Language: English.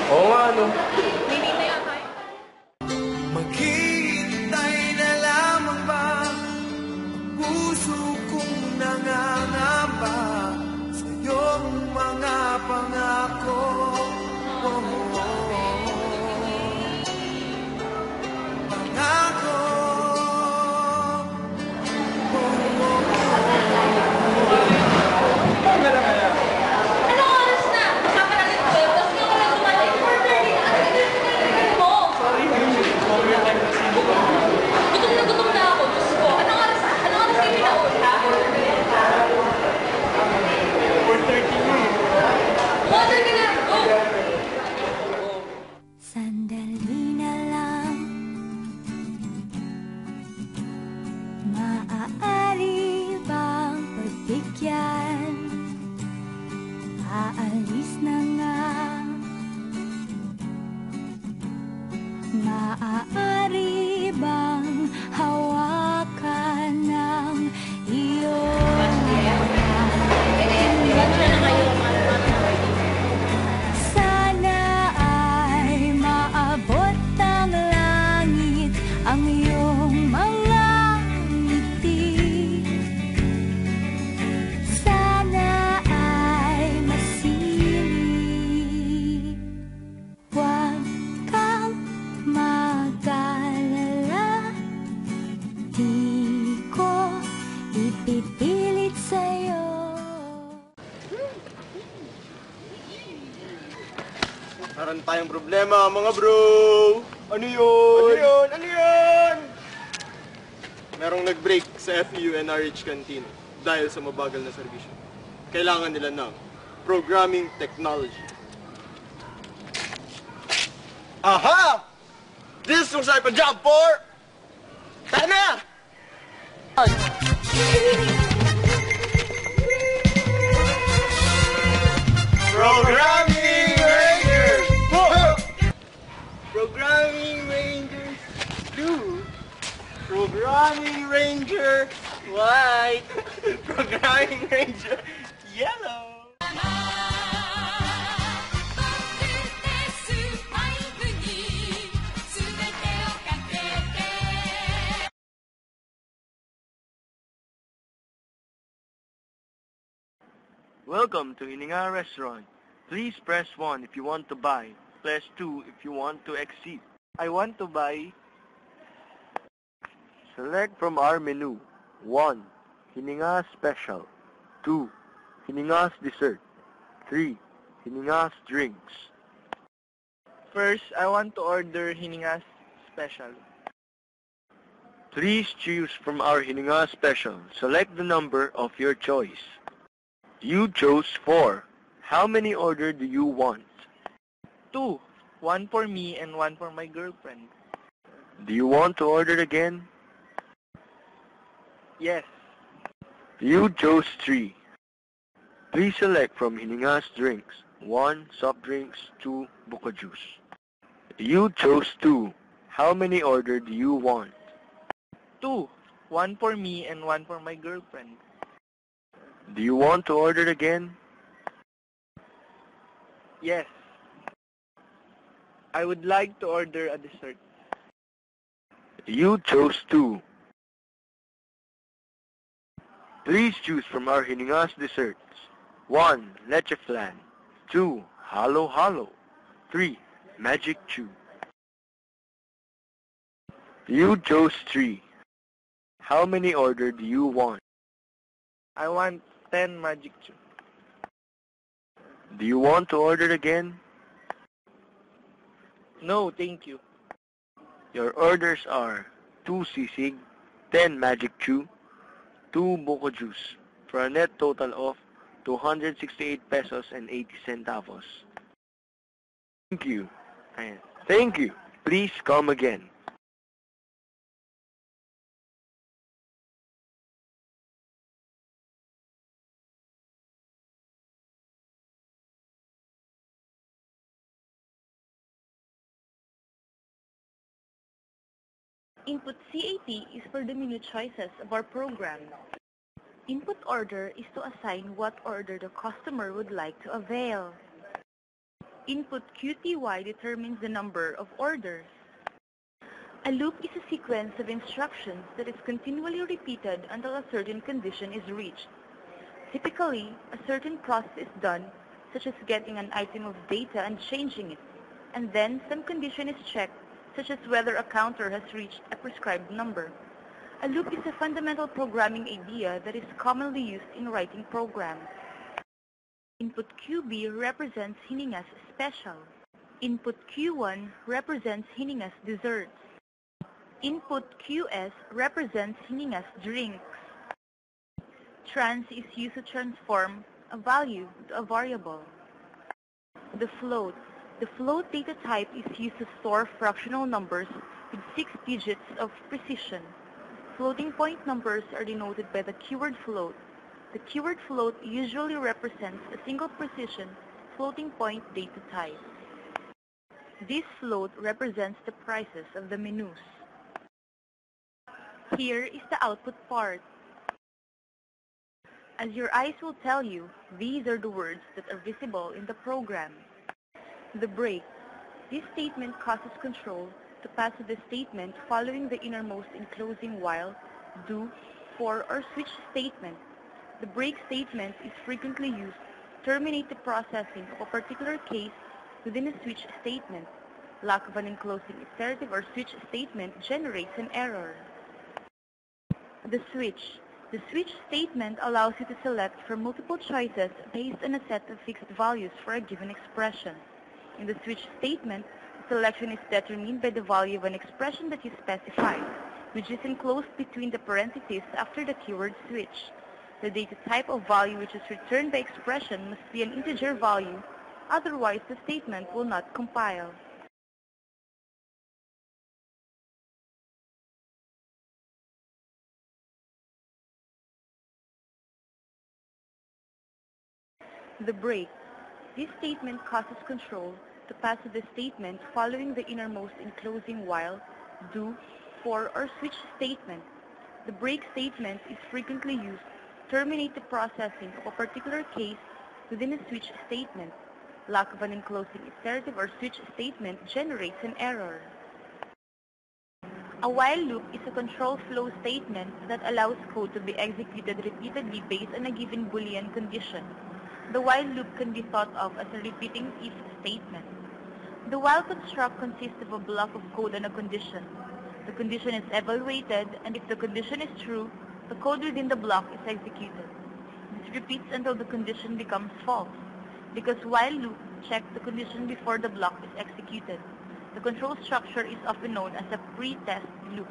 Oo nga, ano? Maghihintay na lamang ba ang puso kong nangangamba sa iyong mga pangako? Pangako. Sandali na lang, maaari bang pagbigyan? Aalis na nga, maaari bang hawakan ng iyong ang iyong mga ngiti, sana ay masilip. Huwag kang mag-alala, di ko ipipilit sa'yo. Meron tayong problema, mga bro! Ano yun? Ano yun? Ano yun? Merong nag-break sa FEU NRH Canteen dahil sa mabagal na serbisyo. Kailangan nila ng programming technology. Aha! This was our job for... Tana! Programming Rangers! Programming Rangers blue. Programming Ranger white. Programming Ranger yellow. Welcome to Hininga Restaurant. Please press 1 if you want to buy. Press 2 if you want to exceed. I want to buy. Select from our menu. 1. Hininga Special. 2. Hininga's Dessert. 3. Hininga's Drinks. First, I want to order Hininga's Special. Please choose from our Hininga Special. Select the number of your choice. You chose 4. How many order do you want? 2. 1 for me and 1 for my girlfriend. Do you want to order again? Yes. You chose 3. Please select from Hininga's Drinks. 1. Soft drinks. 2. Buka juice. You chose 2. How many order do you want? 2. 1 for me and 1 for my girlfriend. Do you want to order again? Yes. I would like to order a dessert. You chose 2. Please choose from our Hininga's desserts. 1. Leche flan. 2. Halo halo. 3. Magic chew. You chose 3. How many order do you want? I want 10 magic chew. Do you want to order again? No, thank you. Your orders are 2 sisig, 10 magic chew, 2 buko juice, for a net total of 268 pesos and 80 centavos. Thank you. And thank you. Please come again. Input CAT is for the menu choices of our program. Input order is to assign what order the customer would like to avail. Input QTY determines the number of orders. A loop is a sequence of instructions that is continually repeated until a certain condition is reached. Typically, a certain process is done, such as getting an item of data and changing it, and then some condition is checked, such as whether a counter has reached a prescribed number. A loop is a fundamental programming idea that is commonly used in writing programs. Input QB represents Hininga's special. Input Q1 represents Hininga's desserts. Input QS represents Hininga's drinks. Trans is used to transform a value to a variable. The float. The float data type is used to store fractional numbers with 6 digits of precision. Floating point numbers are denoted by the keyword float. The keyword float usually represents a single precision floating point data type. This float represents the prices of the menus. Here is the output part. As your eyes will tell you, these are the words that are visible in the program. The break. This statement causes control to pass to the statement following the innermost enclosing while, do, for, or switch statement. The break statement is frequently used to terminate the processing of a particular case within a switch statement. Lack of an enclosing iterative or switch statement generates an error. The switch. The switch statement allows you to select from multiple choices based on a set of fixed values for a given expression. In the switch statement, the selection is determined by the value of an expression that you specify, which is enclosed between the parentheses after the keyword switch. The data type of value which is returned by expression must be an integer value, otherwise the statement will not compile. The break. This statement causes control to pass to the statement following the innermost enclosing while, do, for, or switch statement. The break statement is frequently used to terminate the processing of a particular case within a switch statement. Lack of an enclosing iterative or switch statement generates an error. A while loop is a control flow statement that allows code to be executed repeatedly based on a given Boolean condition. The while loop can be thought of as a repeating if statement. The while construct consists of a block of code and a condition. The condition is evaluated, and if the condition is true, the code within the block is executed. This repeats until the condition becomes false. Because while loop checks the condition before the block is executed. The control structure is often known as a pre-test loop.